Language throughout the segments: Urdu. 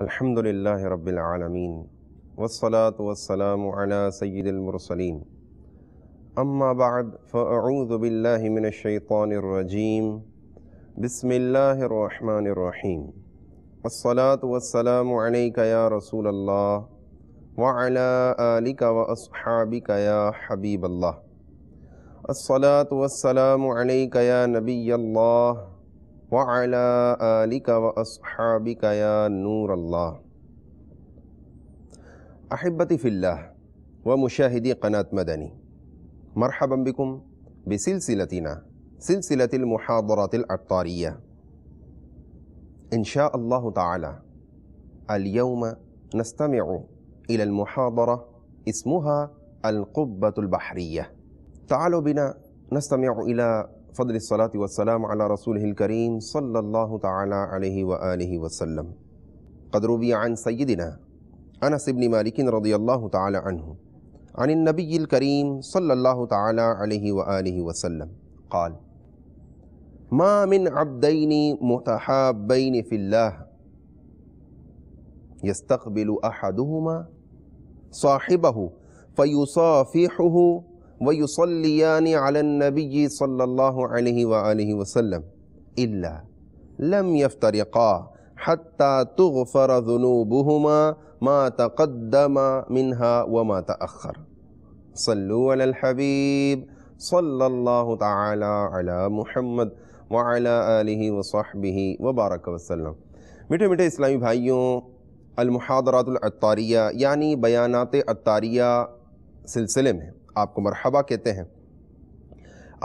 الحمد لله رب العالمين والصلاة والسلام على سيد المرسلين أما بعد فأعوذ بالله من الشيطان الرجيم بسم الله الرحمن الرحيم الصلاة والسلام عليك يا رسول الله وعلى آلك وأصحابك يا حبيب الله الصلاة والسلام عليك يا نبي الله وعلى آلك وأصحابك يا نور الله أحبتي في الله ومشاهدي قناة مدني، مرحبا بكم بسلسلتنا سلسلة المحاضرات العطارية. إن شاء الله تعالى اليوم نستمع إلى المحاضرة اسمها القبة البحرية. تعالوا بنا نستمع إلى فضل الصلاة والسلام على رسوله الكريم صلى الله تعالى عليه وآله وسلم. قد روي عن سيدنا أنس بن مالك رضي الله تعالى عنه عن النبي الكريم صلى الله تعالى عليه وآله وسلم قال: ما من عبدين متحابين في الله يستقبل أحدهما صاحبه فيصافحه ويصليان على النبي صلى الله عليه وآله وسلم إلا لم يفترقا حتى تغفر ذنوبهما ما تقدم منها وما تأخر. صلوا على الحبيب صلى الله تعالى على محمد وعلى آلہ وصحبہ وبارک وسلم. میٹھے میٹھے اسلامی بھائیوں، المحاضرات العطاریہ یعنی بیانات عطاریہ سلسلے میں آپ کو مرحبا کہتے ہیں.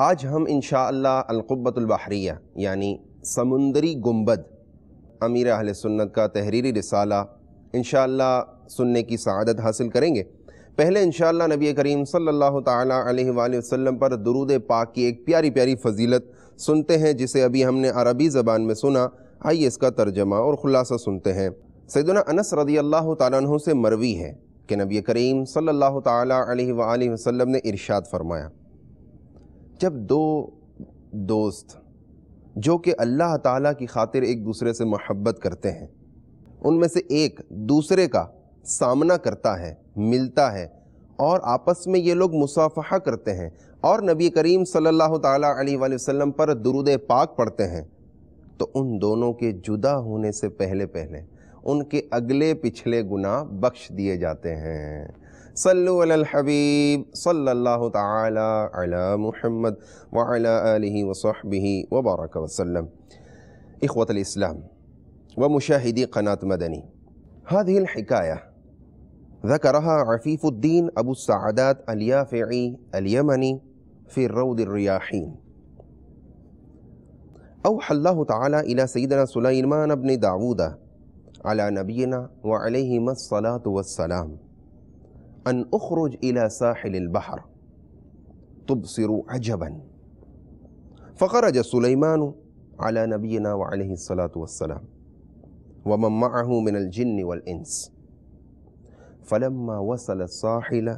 آج ہم انشاءاللہ القبۃ البحریہ یعنی سمندری گنبد، امیر اہل سنت کا تحریری رسالہ انشاءاللہ سننے کی سعادت حاصل کریں گے. پہلے انشاءاللہ نبی کریم صلی اللہ تعالی علیہ وآلہ وسلم پر درود پاک کی ایک پیاری پیاری فضیلت سنتے ہیں، جسے ابھی ہم نے عربی زبان میں سنا. آئیے اس کا ترجمہ اور خلاصہ سنتے ہیں. سیدنا انس رضی اللہ تعالیٰ عنہ سے مروی ہے کہ نبی کریم صلی اللہ تعالی علیہ وآلہ وسلم نے ارشاد فرمایا: جب دو دوست جو کہ اللہ تعالیٰ کی خاطر ایک دوسرے سے محبت کرتے ہیں، ان میں سے ایک دوسرے کا سامنا کرتا ہے، ملتا ہے، اور آپس میں یہ لوگ مصافحہ کرتے ہیں اور نبی کریم صلی اللہ تعالی علیہ وآلہ وسلم پر درود پاک پڑھتے ہیں، تو ان دونوں کے جدا ہونے سے پہلے ان کے اگلے پچھلے گناہ بخش دیے جاتے ہیں. صلو علی الحبیب صلی اللہ تعالی علی محمد وعلی آلہ وصحبہ وبارک وسلم. اخوة الاسلام ومشاہدی قناة مدنی، هذه الحكاية ذكرها عفيف الدين أبو السعدات اليافعي اليمني في الروض الرياحين. أوحى الله تعالى إلى سيدنا سليمان بن داود على نبينا وعليهما الصلاة والسلام أن أخرج إلى ساحل البحر تبصر عجبا. فخرج سليمان على نبينا وعليه الصلاة والسلام ومن معه من الجن والإنس، فلما وصل الساحل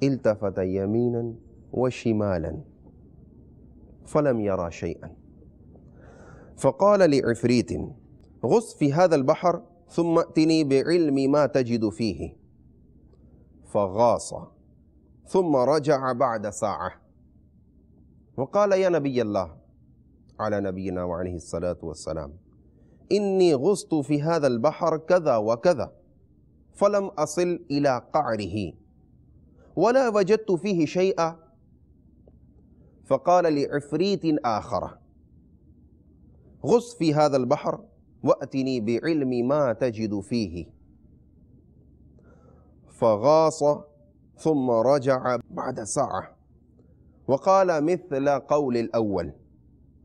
التفت يمينا وشمالا فلم يرى شيئا، فقال لعفريت: غص في هذا البحر ثم ائتني بعلم ما تجد فيه. فغاص ثم رجع بعد ساعة وقال: يا نبي الله على نبينا وعليه الصلاة والسلام، إني غصت في هذا البحر كذا وكذا فلم أصل إلى قعره ولا وجدت فيه شيئا. فقال لعفريت آخر: غص في هذا البحر وأتني بعلم ما تجد فيه. فغاص ثم رجع بعد ساعة وقال مثل قول الأول،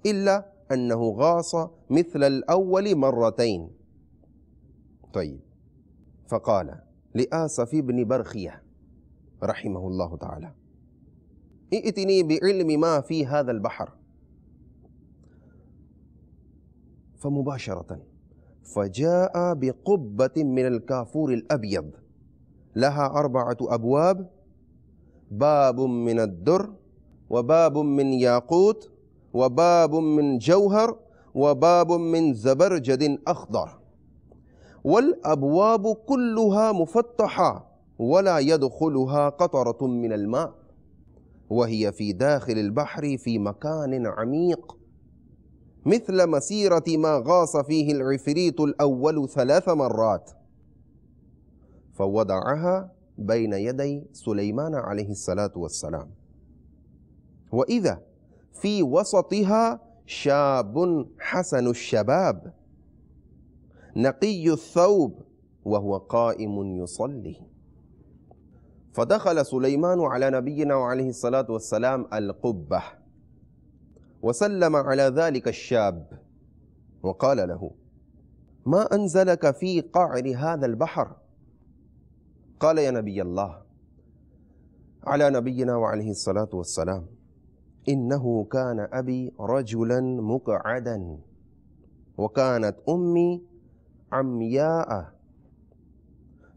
إلا أنه غاص مثل الأول مرتين. طيب. فقال لآسف بن برخية رحمه الله تعالى: ائتني بعلم ما في هذا البحر. فمباشرة فجاء بقبة من الكافور الأبيض لها 4 أبواب، باب من الدر وباب من ياقوت وباب من جوهر وباب من زبرجد أخضر، والأبواب كلها مفتحة ولا يدخلها قطرة من الماء وهي في داخل البحر في مكان عميق مثل مسيرة ما غاص فيه العفريت الأول 3 مرات فوضعها بين يدي سليمان عليه الصلاة والسلام وإذا في وسطها شاب حسن الشباب نقي الثوب وهو قائم يصلي فدخل سليمان على نبينا وعليه الصلاة والسلام القبة وسلم على ذلك الشاب وقال له ما أنزلك في قعر هذا البحر؟ قال يا نبي الله على نبينا وعليه الصلاة والسلام إنه كان أبي رجلا مقعدا وكانت أمي عمياء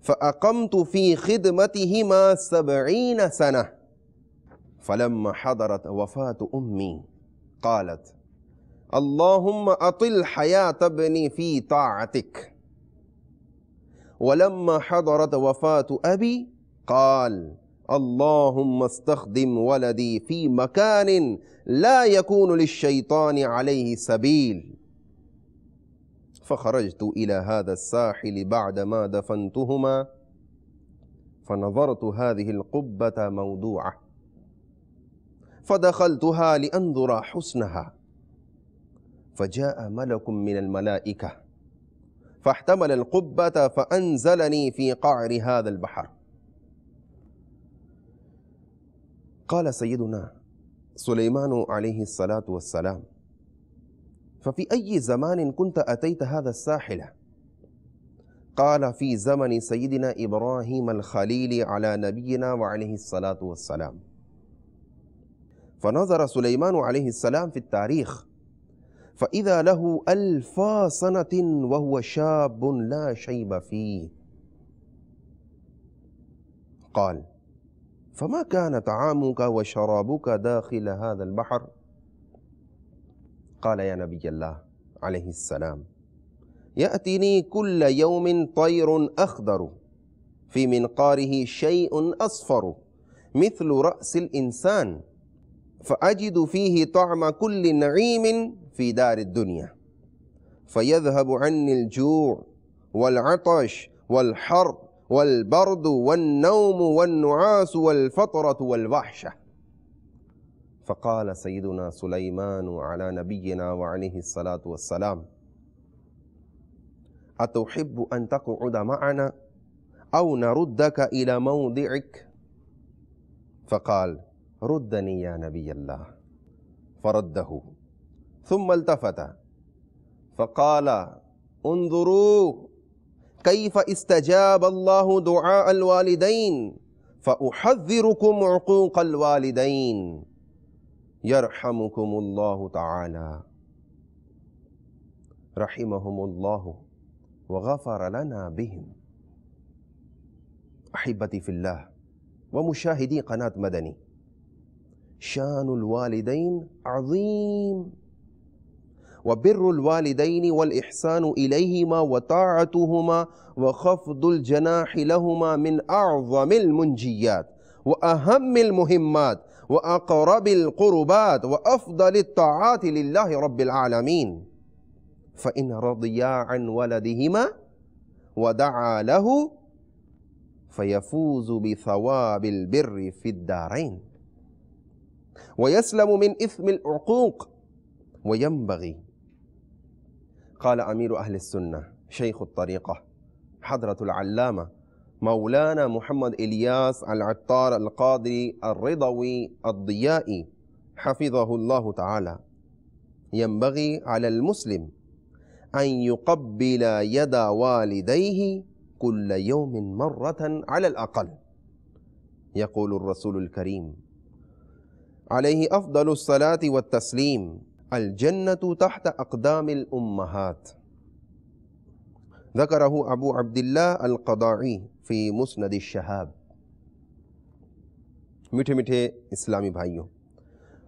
فأقمت في خدمتهما 70 سنة فلما حضرت وفاة أمي قالت اللهم أطل حياة ابني في طاعتك ولما حضرت وفاة أبي قال اللهم استخدم ولدي في مكان لا يكون للشيطان عليه سبيل فخرجت إلى هذا الساحل بعدما دفنتهما فنظرت هذه القبة موضوعة فدخلتها لأنظر حسنها فجاء ملك من الملائكة فاحتمل القبة فأنزلني في قعر هذا البحر. قال سيدنا سليمان عليه الصلاة والسلام ففي أي زمان كنت أتيت هذا الساحل؟ قال في زمن سيدنا إبراهيم الخليل على نبينا وعليه الصلاة والسلام. فنظر سليمان عليه السلام في التاريخ فإذا له 1000 سنة وهو شاب لا شيب فيه. قال فما كان طعامك وشرابك داخل هذا البحر؟ قال يا نبي الله عليه السلام يأتيني كل يوم طير أخضر في منقاره شيء أصفر مثل رأس الإنسان فأجد فيه طعم كل نعيم في دار الدنيا فيذهب عني الجوع والعطش والحر والبرد والنوم والنعاس والفطرة والوحشة. فقال سيدنا سليمان على نبينا وعليه الصلاة والسلام أتحب أن تقعد معنا أو نردك إلى موضعك؟ فقال ردني يا نبي الله فرده ثم التفت فقال انظروا كيف استجاب الله دعاء الوالدين فأحذركم عقوق الوالدين يرحمكم الله تعالى. رحمهم الله وغفر لنا بهم. أحبتي في الله ومشاهدي قناة مدني، شان الوالدين عظيم، وبر الوالدين والإحسان إليهما وطاعتهما وخفض الجناح لهما من أعظم المنجيات وأهم المهمات وأقرب القربات وأفضل الطاعات لله رب العالمين. فإن رضيا عن ولدهما ودعا له فيفوز بثواب البر في الدارين ويسلم من إثم العقوق. وينبغي، قال أمير أهل السنة شيخ الطريقة حضرة العلامة مولانا محمد إلياس العطار القادري الرضوي الضيائي حفظه الله تعالى، ينبغي على المسلم أن يقبل يد والديه كل يوم مرة على الأقل. يقول الرسول الكريم عليه أفضل الصلاة والتسليم الجنة تحت أقدام الأمهات. ذكره أبو عبد الله القضاعي في مسند الشهاب. میٹھے میٹھے اسلامی بھائیوں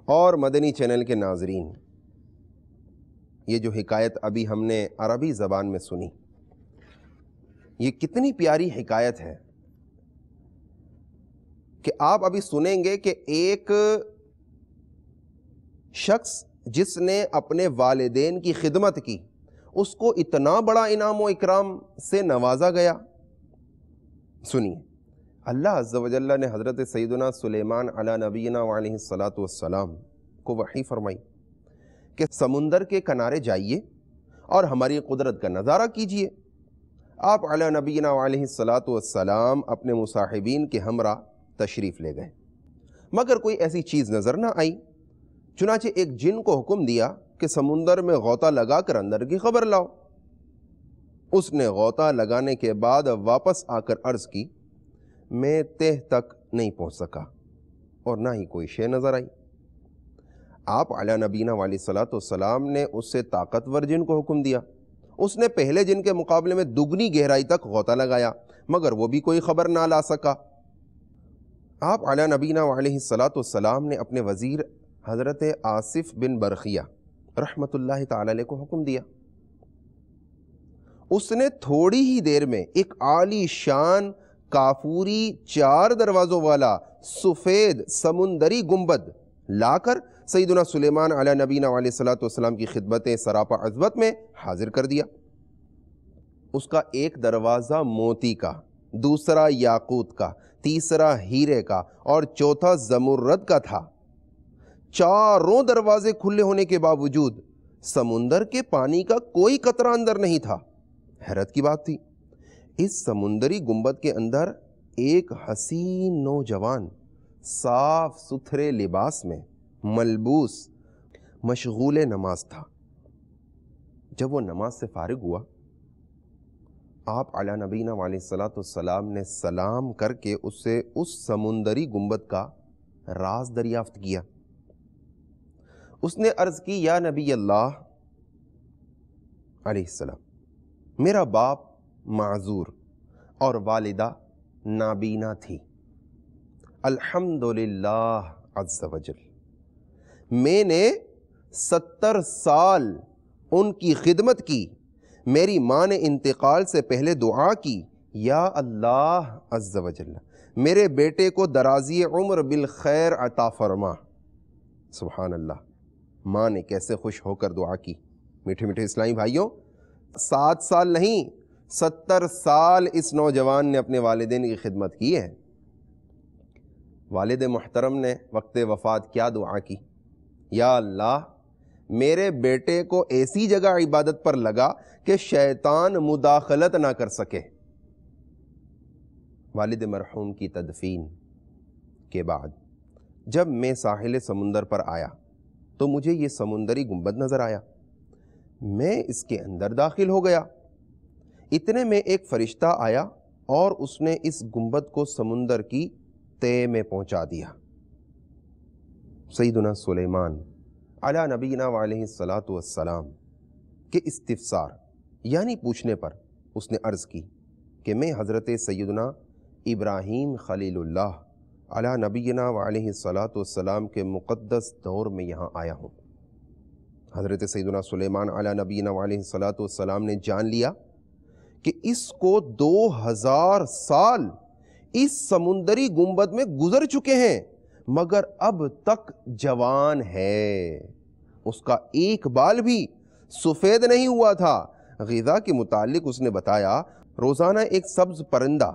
اور مدنی چینل کے ناظرین، یہ جو حکایت ابھی ہم نے عربی زبان میں سنی، یہ کتنی پیاری حکایت ہے کہ آپ ابھی سنیں گے کہ ایک شخص جس نے اپنے والدین کی خدمت کی اس کو اتنا بڑا انعام و اکرام سے نوازا گیا. سنیے، اللہ عز و جل نے حضرت سیدنا سلیمان علی نبینا وعلیہ الصلاۃ والسلام کو وحی فرمائی کہ سمندر کے کنارے جائیے اور ہماری قدرت کا نظارہ کیجئے. آپ علی نبینا وعلیہ الصلاۃ والسلام اپنے مصاحبین کے ہمراہ تشریف لے گئے، مگر کوئی ایسی چیز نظر نہ آئی. چنانچہ ایک جن کو حکم دیا کہ سمندر میں غوطہ لگا کر اندر کی خبر لاؤ. اس نے غوطہ لگانے کے بعد واپس آ کر عرض کی، میں تہ تک نہیں پہنچ سکا اور نہ ہی کوئی شے نظر آئی. آپ علی نبینا علیہ الصلوۃ والسلام نے اس سے طاقتور جن کو حکم دیا. اس نے پہلے جن کے مقابلے میں دگنی گہرائی تک غوطہ لگایا، مگر وہ بھی کوئی خبر نہ لا سکا. آپ علی نبینا علیہ الصلوۃ والسلام نے اپنے وزیر حضرت آصف بن برخیہ رحمت اللہ تعالی علیہ کو حکم دیا. اس نے تھوڑی ہی دیر میں ایک عالی شان کافوری 4 دروازوں والا سفید سمندری گنبد لا کر سیدنا سلیمان علی نبینا علیہ الصلوۃ والسلام کی خدمت سراپا عظمت میں حاضر کر دیا. اس کا ایک دروازہ موتی کا، دوسرا یاقوت کا، تیسرا ہیرے کا اور چوتھا زمرد کا تھا. چاروں دروازے کھلے ہونے کے باوجود سمندر کے پانی کا کوئی قطرہ اندر نہیں تھا. حیرت کی بات تھی، اس سمندری گنبد کے اندر ایک حسین نوجوان صاف ستھرے لباس میں ملبوس مشغول نماز تھا. جب وہ نماز سے فارغ ہوا، آپ علی نبینا علیہ الصلوۃ والسلام نے سلام کر کے اس سے اس سمندری گنبد کا راز دریافت کیا. اس نے عرض کی، یا نبی اللہ علیہ السلام، میرا باپ معذور اور والدہ نابینا تھی. الحمدللہ عز وجل میں نے 70 سال ان کی خدمت کی. میری ماں نے انتقال سے پہلے دعا کی، یا اللہ عز وجل میرے بیٹے کو درازی عمر بالخیر عطا فرما. سبحان اللہ، ماں نے کیسے خوش ہو کر دعا کی. میٹھے میٹھے اسلامی بھائیوں، 7 سال نہیں 70 سال اس نوجوان نے اپنے والدین کی خدمت کی ہے. والد محترم نے وقت وفات کیا دعا کی؟ یا اللہ میرے بیٹے کو ایسی جگہ عبادت پر لگا کہ شیطان مداخلت نہ کر سکے. والد مرحوم کی تدفین کے بعد جب میں ساحل سمندر پر آیا تو مجھے یہ سمندری گنبد نظر آیا. میں اس کے اندر داخل ہو گیا. اتنے میں ایک فرشتہ آیا اور اس نے اس گنبد کو سمندر کی تہ میں پہنچا دیا. سیدنا سلیمان علی نبینا علیہ الصلوۃ والسلام کے استفسار یعنی پوچھنے پر اس نے عرض کی کہ میں حضرت سیدنا ابراہیم خلیل اللہ علی نبینا علیہ الصلوۃ والسلام کے مقدس دور میں یہاں آیا ہوں. حضرت سیدنا سلیمان علی نبینا علیہ الصلوۃ والسلام نے جان لیا کہ اس کو 2000 سال اس سمندری گنبد میں گزر چکے ہیں، مگر اب تک جوان ہے. اس کا ایک بال بھی سفید نہیں ہوا تھا. غذا کے متعلق اس نے بتایا، روزانہ ایک سبز پرندہ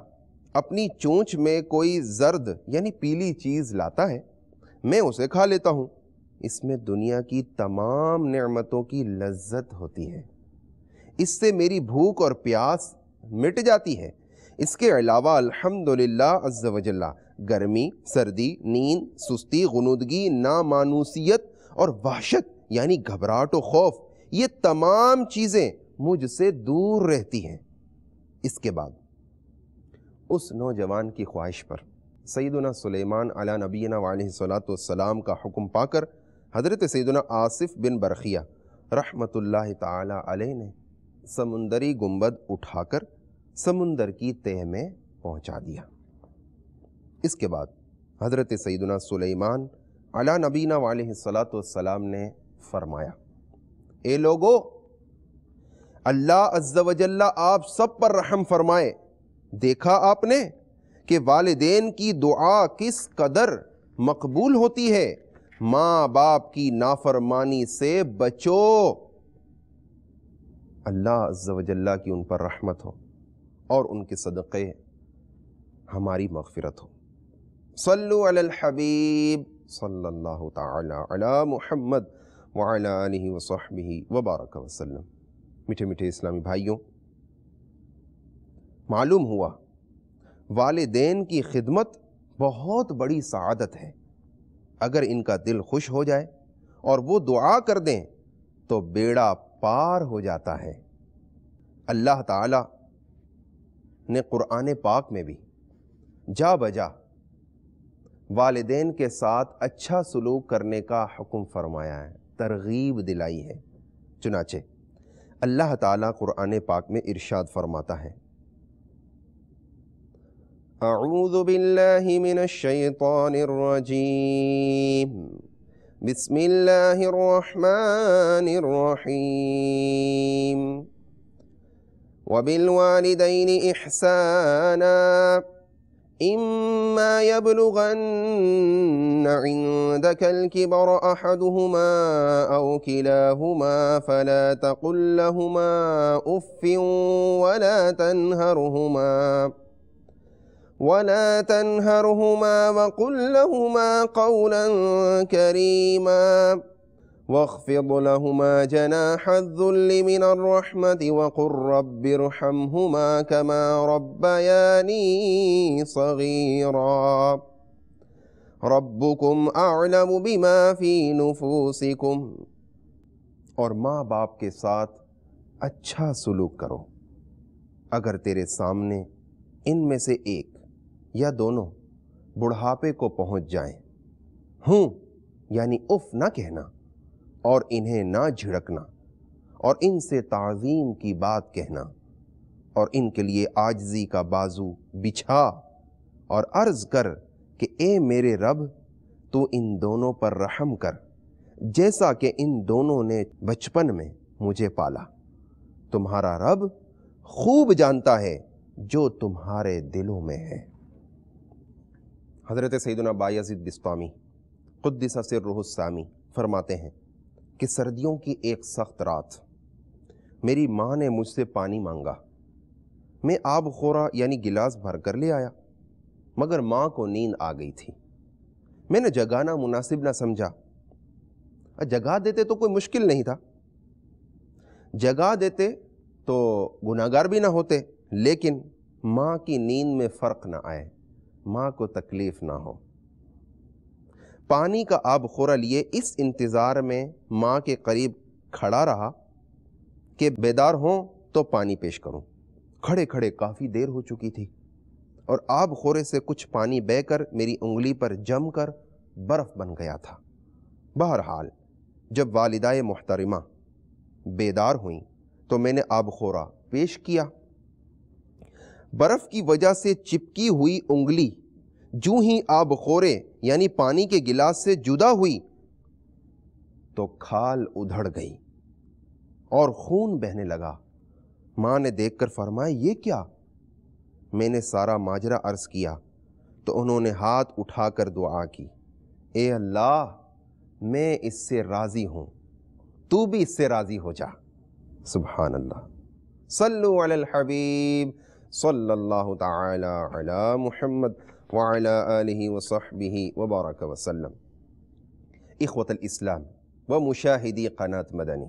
اپنی چونچ میں کوئی زرد یعنی پیلی چیز لاتا ہے، میں اسے کھا لیتا ہوں. اس میں دنیا کی تمام نعمتوں کی لذت ہوتی ہے. اس سے میری بھوک اور پیاس مٹ جاتی ہے. اس کے علاوہ الحمدللہ عز و جل گرمی، سردی، نیند، سستی، غنودگی، نامانوسیت اور وحشت یعنی گھبراہٹ و خوف، یہ تمام چیزیں مجھ سے دور رہتی ہیں. اس کے بعد اس نوجوان کی خواہش پر سیدنا سلیمان علی نبینا علیہ الصلوۃ والسلام کا حکم پا کر حضرت سیدنا آصف بن برخیہ رحمت اللہ تعالی علیہ نے سمندری گنبد اٹھا کر سمندر کی تہ میں پہنچا دیا. اس کے بعد حضرت سیدنا سلیمان علی نبینا علیہ الصلوۃ والسلام نے فرمایا، اے لوگو، اللہ عز و جل آپ سب پر رحم فرمائے۔ دیکھا آپ نے کہ والدین کی دعا کس قدر مقبول ہوتی ہے۔ ماں باپ کی نافرمانی سے بچو، اللہ عز و جل کی ان پر رحمت ہو اور ان کے صدقے ہماری مغفرت ہو۔ صلو علی الحبیب صلی اللہ تعالی علی محمد وعلی آلہ وصحبہ وبارک وسلم۔ میٹھے میٹھے اسلامی بھائیوں، معلوم ہوا والدین کی خدمت بہت بڑی سعادت ہے۔ اگر ان کا دل خوش ہو جائے اور وہ دعا کر دیں تو بیڑا پار ہو جاتا ہے۔ اللہ تعالی نے قرآن پاک میں بھی جا بجا والدین کے ساتھ اچھا سلوک کرنے کا حکم فرمایا ہے، ترغیب دلائی ہے۔ چنانچہ اللہ تعالیٰ قرآن پاک میں ارشاد فرماتا ہے، اعوذ باللہ من الشیطان الرجیم، بسم اللہ الرحمن الرحیم، وبالوالدین احسانا إما يبلغن عندك الكبر أحدهما أو كلاهما فلا تقل لهما أف ولا تنهرهما وقل لهما قولا كريما واخفض لهما جناح الذل من الرحمة وقل رب ارحمهما كما ربياني صغيرا ربكم أعلم بما في نفوسكم۔ اور ماں باپ کے ساتھ اچھا سلوک کرو۔ اگر تیرے سامنے ان میں سے ایک یا دونوں بڑھاپے کو پہنچ جائیں، ہوں یعنی اف نہ کہنا اور انہیں نہ جھڑکنا، اور ان سے تعظیم کی بات کہنا، اور ان کے لیے عاجزی کا بازو بچھا اور عرض کر کہ اے میرے رب تو ان دونوں پر رحم کر جیسا کہ ان دونوں نے بچپن میں مجھے پالا۔ تمہارا رب خوب جانتا ہے جو تمہارے دلوں میں ہے۔ حضرت سیدنا بایزید بسطامی قدس سرہ السامی فرماتے ہیں کہ سردیوں کی ایک سخت رات میری ماں نے مجھ سے پانی مانگا۔ میں آب خورا یعنی گلاس بھر کر لے آیا، مگر ماں کو نیند آ گئی تھی۔ میں نے جگانا مناسب نہ سمجھا۔ جگا دیتے تو کوئی مشکل نہیں تھا، جگا دیتے تو گناہگار بھی نہ ہوتے، لیکن ماں کی نیند میں فرق نہ آئے، ماں کو تکلیف نہ ہو۔ پانی کا آب خورا لیے اس انتظار میں ماں کے قریب کھڑا رہا کہ بیدار ہوں تو پانی پیش کروں۔ کھڑے کھڑے کافی دیر ہو چکی تھی اور آب خورے سے کچھ پانی بہہ کر میری انگلی پر جم کر برف بن گیا تھا۔ بہرحال جب والدہ محترمہ بیدار ہوئیں تو میں نے آب خورا پیش کیا۔ برف کی وجہ سے چپکی ہوئی انگلی جو ہی آب خورے یعنی پانی کے گلاس سے جدا ہوئی تو کھال ادھڑ گئی اور خون بہنے لگا۔ ماں نے دیکھ کر فرمایا یہ کیا؟ میں نے سارا ماجرا عرض کیا تو انہوں نے ہاتھ اٹھا کر دعا کی، اے اللہ میں اس سے راضی ہوں، تو بھی اس سے راضی ہو جا۔ سبحان اللہ۔ صلو علی الحبیب صلی اللہ تعالی علی محمد وعلی آلہ وصحبہ وبارک وسلم۔ اخوة الاسلام ومشاہدی قناة مدنی،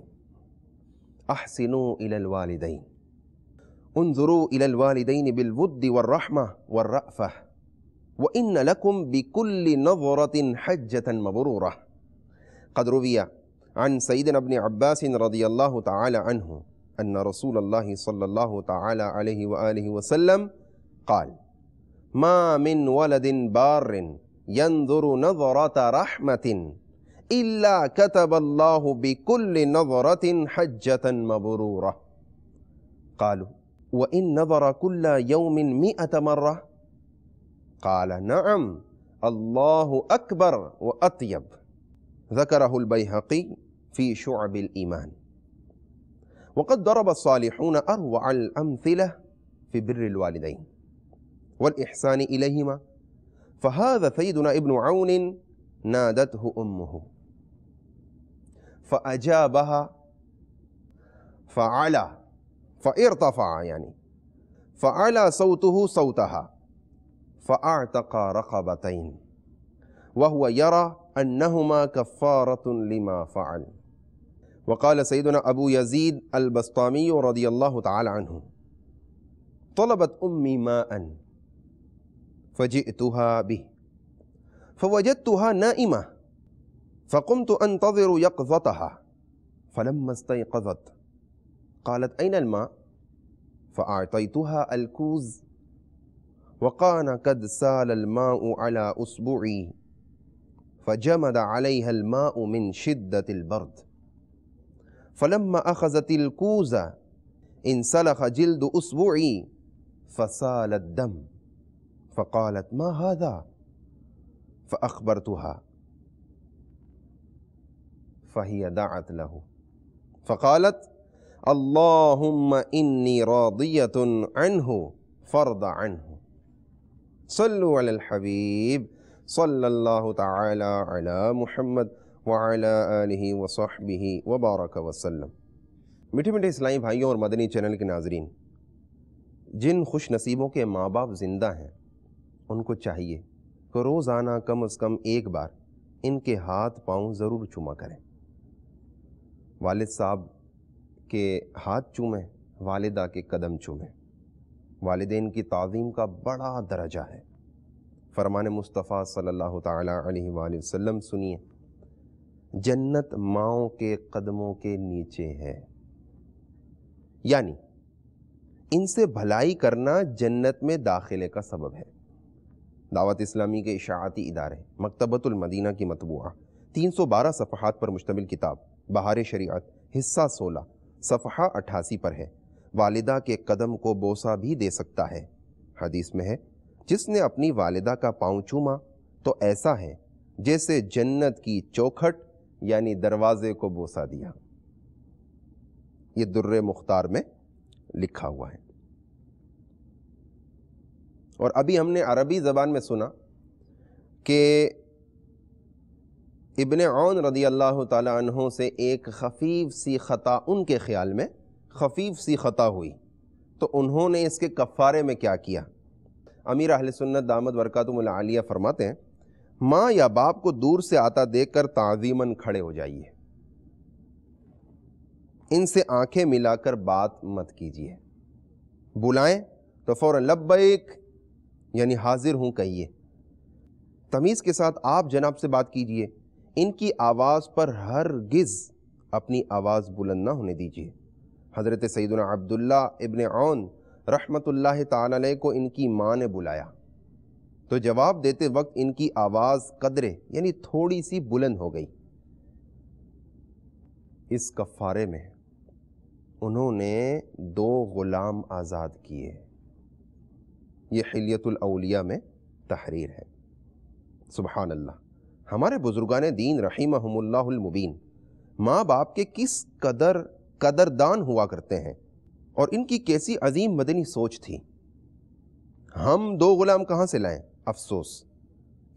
احسنوا الى الوالدین، انظروا الى الوالدین بالود والرحمة والرأفة، وإن لكم بكل نظرة حجة مبرورة۔ قد روی عن سیدنا ابن عباس رضی اللہ تعالی عنہ ان رسول اللہ صلی اللہ تعالی علیہ وآلہ وسلم قال ما من ولد بار ينظر نظرة رحمة إلا كتب الله بكل نظرة حجة مبرورة۔ قالوا وإن نظر كل يوم 100 مرة؟ قال نعم، الله أكبر وأطيب۔ ذكره البيهقي في شعب الإيمان۔ وقد ضرب الصالحون أروع الأمثلة في بر الوالدين والإحسان إليهما، فهذا سيدنا ابن عون نادته أمه فأجابها فارتفع يعني فعلى صوته صوتها فأعتق رقبتين وهو يرى أنهما كفارة لما فعل. وقال سيدنا أبو يزيد البسطامي رضي الله تعالى عنه: طلبت أمي ماء فجئتها به فوجدتها نائمة فقمت أنتظر يقظتها، فلما استيقظت قالت: أين الماء؟ فأعطيتها الكوز وكان قد سال الماء على أصبعي فجمد عليها الماء من شدة البرد، فلما أخذت الكوز انسلخ جلد أصبعي فسال الدم، فقالت: ما هذا؟ فأخبرتها فهي دعت له فقالت: اللهم إني راضية عنه فارض عنه. صلوا على الحبیب صلی اللہ تعالی علی محمد وعلی آلہ وصحبہ وبارک وسلم۔ میٹھے میٹھے اسلامی بھائیوں اور مدنی چینل کے ناظرین، جن خوش نصیبوں کے ماں باپ زندہ ہیں ان کو چاہیے کہ روزانہ کم از کم ایک بار ان کے ہاتھ پاؤں ضرور چوما کریں۔ والد صاحب کے ہاتھ چومیں، والدہ کے قدم چومیں۔ والدین کی تعظیم کا بڑا درجہ ہے۔ فرمان مصطفیٰ صلی اللہ تعالی علیہ وآلہ وسلم سنیے: جنت ماؤں کے قدموں کے نیچے ہے، یعنی ان سے بھلائی کرنا جنت میں داخلے کا سبب ہے۔ دعوت اسلامی کے اشاعتی ادارے مکتبۃ المدینہ کی مطبوعہ 312 صفحات پر مشتمل کتاب بہار شریعت حصہ 16 صفحہ 88 پر ہے: والدہ کے قدم کو بوسہ بھی دے سکتا ہے۔ حدیث میں ہے: جس نے اپنی والدہ کا پاؤں چوما تو ایسا ہے جیسے جنت کی چوکھٹ یعنی دروازے کو بوسہ دیا۔ یہ در مختار میں لکھا ہوا ہے۔ اور ابھی ہم نے عربی زبان میں سنا کہ ابن عون رضی اللہ تعالی عنہ سے ایک خفیف سی خطا، ان کے خیال میں خفیف سی خطا ہوئی، تو انہوں نے اس کے کفارے میں کیا کیا؟ امیر اہل سنت دامت برکاتہم العالیہ فرماتے ہیں: ماں یا باپ کو دور سے آتا دیکھ کر تعظیماً کھڑے ہو جائیے، ان سے آنکھیں ملا کر بات مت کیجیے، بلائیں تو فوراً لبیک یعنی حاضر ہوں کہیے، تمیز کے ساتھ آپ جناب سے بات کیجیے، ان کی آواز پر ہرگز اپنی آواز بلند نہ ہونے دیجیے۔ حضرت سیدنا عبداللہ ابن عون رحمت اللہ تعالی علیہ کو ان کی ماں نے بلایا تو جواب دیتے وقت ان کی آواز قدرے یعنی تھوڑی سی بلند ہو گئی۔ اس کفارے میں انہوں نے 2 غلام آزاد کیے۔ یہ حلیت الاولیاء میں تحریر ہے۔ سبحان اللہ! ہمارے بزرگان دین رحمہم اللہ المبین ماں باپ کے کس قدردان ہوا کرتے ہیں اور ان کی کیسی عظیم مدنی سوچ تھی۔ ہم 2 غلام کہاں سے لائیں؟ افسوس،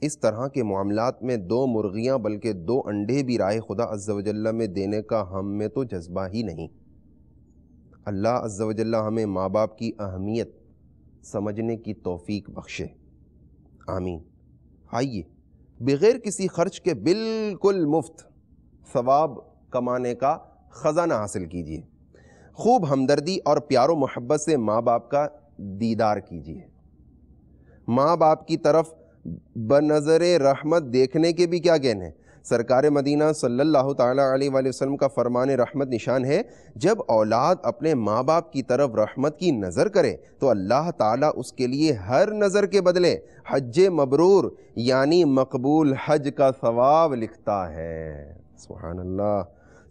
اس طرح کے معاملات میں 2 مرغیاں بلکہ 2 انڈے بھی راہ خدا عز و جل میں دینے کا ہم میں تو جذبہ ہی نہیں۔ اللہ عز و جل ہمیں ماں باپ کی اہمیت سمجھنے کی توفیق بخشے، آمین۔ آئیے بغیر کسی خرچ کے بالکل مفت ثواب کمانے کا خزانہ حاصل کیجیے۔ خوب ہمدردی اور پیار و محبت سے ماں باپ کا دیدار کیجیے۔ ماں باپ کی طرف بنظر رحمت دیکھنے کے بھی کیا گین ہے؟ سرکار مدینہ صلی اللہ تعالی علیہ وآلہ وسلم کا فرمان رحمت نشان ہے: جب اولاد اپنے ماں باپ کی طرف رحمت کی نظر کرے تو اللہ تعالیٰ اس کے لیے ہر نظر کے بدلے حج مبرور یعنی مقبول حج کا ثواب لکھتا ہے۔ سبحان اللہ!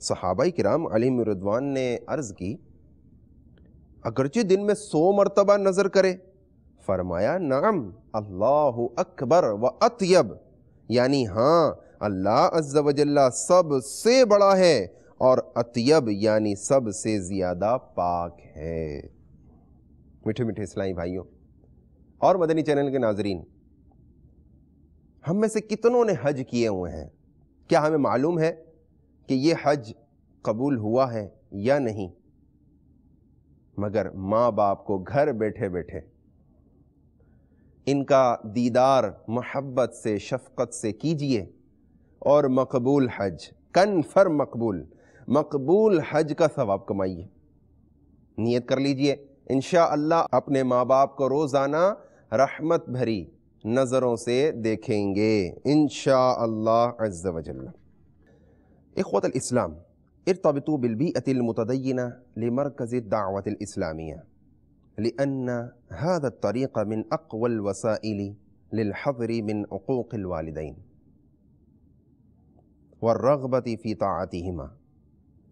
صحابہ کرام علیہم رضوان نے عرض کی: اگرچہ دن میں 100 مرتبہ نظر کرے؟ فرمایا: نعم، اللہ اکبر و اطیب، یعنی ہاں، اللہ عز و جل سب سے بڑا ہے اور اطیب یعنی سب سے زیادہ پاک ہے۔ میٹھے میٹھے اسلامی بھائیوں اور مدنی چینل کے ناظرین، ہم میں سے کتنوں نے حج کیے ہوئے ہیں؟ کیا ہمیں معلوم ہے کہ یہ حج قبول ہوا ہے یا نہیں؟ مگر ماں باپ کو گھر بیٹھے بیٹھے ان کا دیدار محبت سے شفقت سے کیجئے اور مقبول حج، کنفرم مقبول حج کا ثواب کمائیے۔ نیت کر لیجئے، انشاءاللہ اپنے ماں باپ کو روزانہ رحمت بھری نظروں سے دیکھیں گے انشاءاللہ عز و جل۔ اخوة الاسلام، ارتبطوا بالبيئة المتدينة لمركز الدعوة الإسلامية لأن هذا الطريق من أقوى الوسائل للحذر من عقوق الوالدين والرغبة في طاعتهما،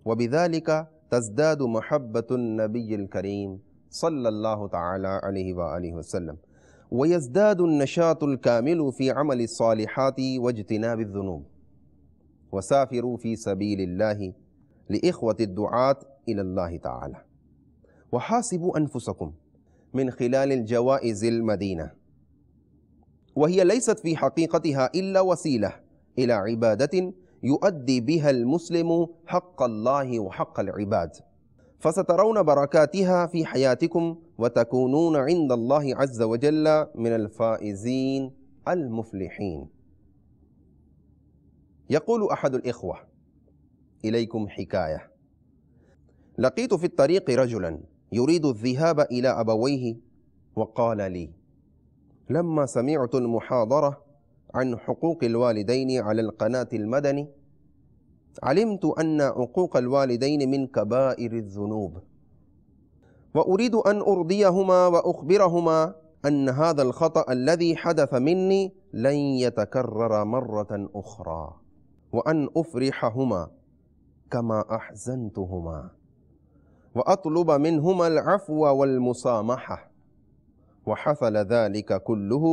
وبذلك تزداد محبة النبي الكريم صلى الله تعالى عليه وآله وسلم، ويزداد النشاط الكامل في عمل الصالحات واجتناب الذنوب. وسافروا في سبيل الله لإخوة الدعاة إلى الله تعالى، وحاسبوا أنفسكم من خلال الجوائز المدينة، وهي ليست في حقيقتها إلا وسيلة إلى عبادة يؤدي بها المسلم حق الله وحق العباد، فسترون بركاتها في حياتكم وتكونون عند الله عز وجل من الفائزين المفلحين. يقول أحد الإخوة: إليكم حكاية. لقيت في الطريق رجلا يريد الذهاب إلى أبويه، وقال لي لما سمعت المحاضرة عن حقوق الوالدين على القناة المدني علمت أن عقوق الوالدين من كبائر الذنوب، وأريد أن أرضيهما وأخبرهما أن هذا الخطأ الذي حدث مني لن يتكرر مرة أخرى، وأن أفرحهما كما أحزنتهما، وأطلب منهما العفو والمسامحة، وحصل ذلك كله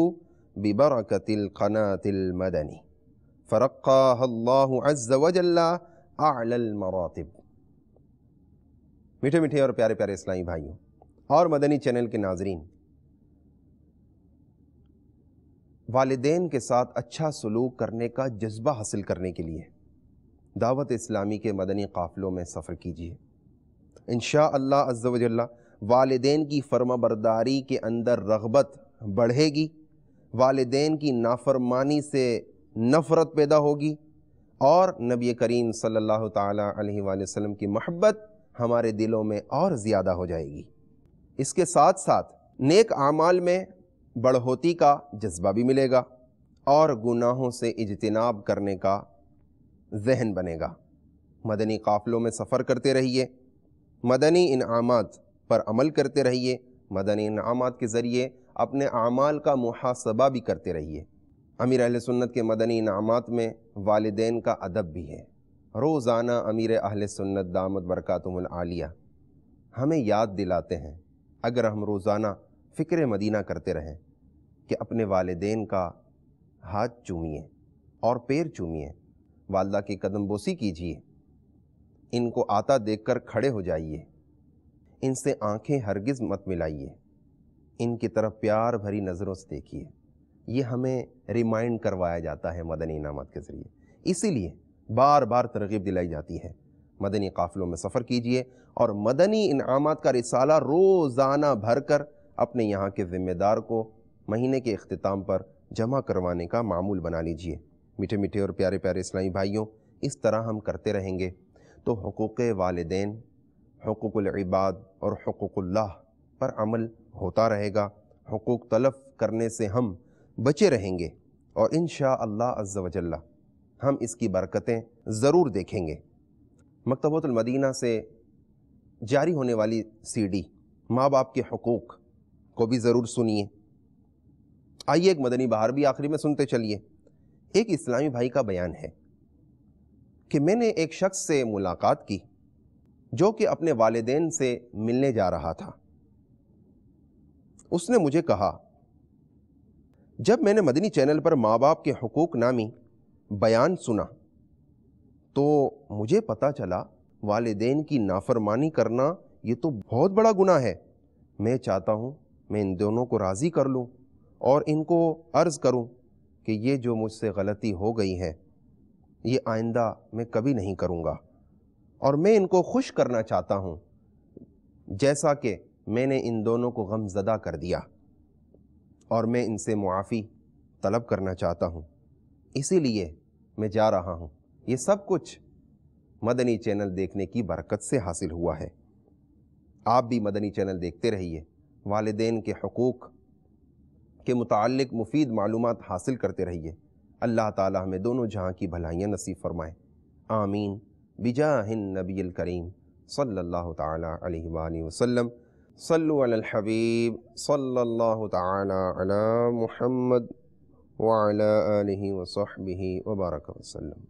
ببركة القناة المدني، فرقاها الله عز وجل أعلى المراتب۔ میٹھے میٹھے اور پیارے پیارے اسلامی بھائیوں اور مدنی چینل کے ناظرین، والدین کے ساتھ اچھا سلوک کرنے کا جذبہ حاصل کرنے کے لیے دعوت اسلامی کے مدنی قافلوں میں سفر کیجیے۔ انشاءاللہ عز و جل والدین کی فرما برداری کے اندر رغبت بڑھے گی، والدین کی نافرمانی سے نفرت پیدا ہوگی، اور نبی کریم صلی اللہ تعالی علیہ وآلہ وسلم کی محبت ہمارے دلوں میں اور زیادہ ہو جائے گی۔ اس کے ساتھ ساتھ نیک اعمال میں بڑھوتی کا جذبہ بھی ملے گا اور گناہوں سے اجتناب کرنے کا ذہن بنے گا۔ مدنی قافلوں میں سفر کرتے رہیے، مدنی انعامات پر عمل کرتے رہیے، مدنی انعامات کے ذریعے اپنے اعمال کا محاسبہ بھی کرتے رہیے۔ امیر اہل سنت کے مدنی انعامات میں والدین کا ادب بھی ہے۔ روزانہ امیر اہل سنت دامت برکاتہم العالیہ ہمیں یاد دلاتے ہیں، اگر ہم روزانہ فکر مدینہ کرتے رہیں کہ اپنے والدین کا ہاتھ چومیے اور پیر چومیے، والدہ کی قدم بوسی کیجیے، ان کو آتا دیکھ کر کھڑے ہو جائیے، ان سے آنکھیں ہرگز مت ملائیے، ان کی طرف پیار بھری نظروں سے دیکھیے، یہ ہمیں ریمائنڈ کروایا جاتا ہے مدنی انعامات کے ذریعے۔ اسی لیے بار بار ترغیب دلائی جاتی ہے، مدنی قافلوں میں سفر کیجیے اور مدنی انعامات کا رسالہ روزانہ بھر کر اپنے یہاں کے ذمہ دار کو مہینے کے اختتام پر جمع کروانے کا معمول بنا لیجئے۔ میٹھے میٹھے اور پیارے پیارے اسلامی بھائیوں، اس طرح ہم کرتے رہیں گے تو حقوق والدین، حقوق العباد اور حقوق اللہ پر عمل ہوتا رہے گا، حقوق تلف کرنے سے ہم بچے رہیں گے، اور انشاءاللہ عز و جل ہم اس کی برکتیں ضرور دیکھیں گے۔ مکتبۃ المدینہ سے جاری ہونے والی سی ڈی ماں باپ کے حقوق کو بھی ضرور سنیے۔ آئیے ایک مدنی بہار بھی آخری میں سنتے چلیے۔ ایک اسلامی بھائی کا بیان ہے کہ میں نے ایک شخص سے ملاقات کی جو کہ اپنے والدین سے ملنے جا رہا تھا۔ اس نے مجھے کہا، جب میں نے مدنی چینل پر ماں باپ کے حقوق نامی بیان سنا تو مجھے پتا چلا والدین کی نافرمانی کرنا یہ تو بہت بڑا گناہ ہے۔ میں چاہتا ہوں میں ان دونوں کو راضی کر لوں اور ان کو عرض کروں کہ یہ جو مجھ سے غلطی ہو گئی ہے یہ آئندہ میں کبھی نہیں کروں گا، اور میں ان کو خوش کرنا چاہتا ہوں جیسا کہ میں نے ان دونوں کو غم زدہ کر دیا، اور میں ان سے معافی طلب کرنا چاہتا ہوں، اسی لیے میں جا رہا ہوں۔ یہ سب کچھ مدنی چینل دیکھنے کی برکت سے حاصل ہوا ہے۔ آپ بھی مدنی چینل دیکھتے رہیے، والدین کے حقوق کے متعلق مفید معلومات حاصل کرتے رہیے۔ اللہ تعالی ہمیں دونوں جہاں کی بھلائیاں نصیب فرمائے، آمین بجاہ النبی الکریم صلی اللہ تعالی علیہ وآلہ وسلم۔ صلو علی الحبیب صلی اللہ تعالی علی محمد وعلی آلہ وصحبہ وبارک وسلم۔